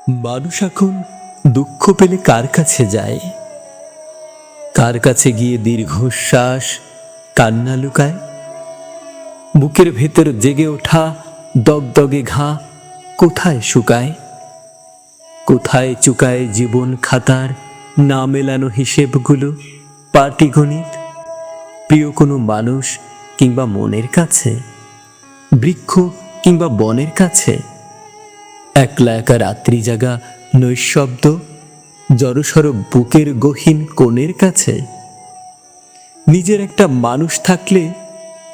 মানুষ এখন দুঃখ পেলে কার কাছে যায়? কার কাছে গিয়ে দীর্ঘশ্বাস, কান্না লুকায়? বুকের ভেতর জেগে ওঠা দগদগে ঘা কোথায় শুকায়? কোথায় চুকায় জীবন খাতার না মেলানো হিসেবগুলো, পাটিগণিত? প্রিয় কোনো মানুষ কিংবা মনের কাছে, বৃক্ষ কিংবা বনের কাছে, একলা একা রাত্রি জাগা নৈশব্দ, জড়সড় বুকের গহীন কোণের কাছে? নিজের একটা মানুষ থাকলে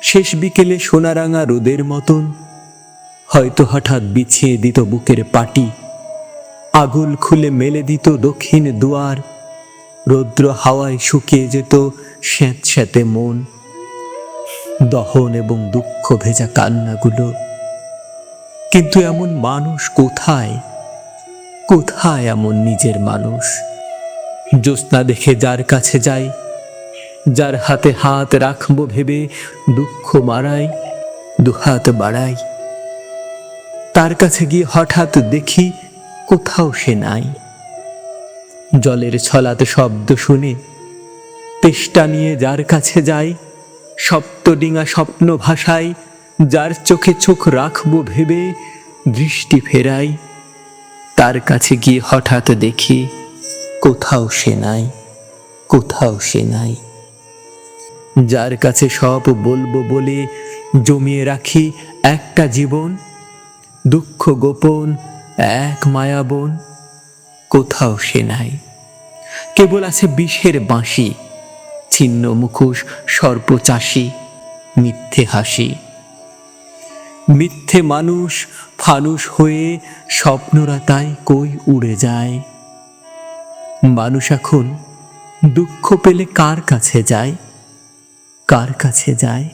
শেষ বিকেলে সোনারাঙা রোদের মতন হয়তো হঠাৎ বিছিয়ে দিত বুকের পাটি, আগুল খুলে মেলে দিত দক্ষিণ দুয়ার, রৌদ্র হাওয়ায় শুকিয়ে যেত স্যাঁতস্যাঁতে মন, দহন এবং দুঃখ ভেজা কান্নাগুলো। কিন্তু এমন মানুষ কোথায়? কোথায় এমন নিজের মানুষ? জ্যোৎস্না দেখে যার কাছে যাই, যার হাতে হাত রাখবো ভেবে দুঃখ মারাই, দুহাত বাড়াই, তার কাছে গিয়ে হঠাৎ দেখি কোথাও সে নাই। জলের ছলাতে শব্দ শুনে তেষ্টা নিয়ে যার কাছে যাই, সপ্তডিঙা স্বপ্ন ভাষায় যার চোখে চোখ রাখবো ভেবে দৃষ্টি ফেরাই, তার কাছে গিয়ে হঠাৎ দেখি কোথাও সে নাই, কোথাও সে নাই। যার কাছে সব বলবো বলে জমিয়ে রাখি একটা জীবন, দুঃখ গোপন এক মায়াবন, কোথাও সে নাই। কেবল আছে বিষের বাঁশি, ছিন্ন মুখোশ সর্পচাষী, মিথ্যে হাসি। মিথ্যে মানুষ ফানুষ হয়ে স্বপ্নরা তাই কই উড়ে যায়। মানুষ এখন দুঃখ পেলে কার কাছে যায়? কার কাছে যায়?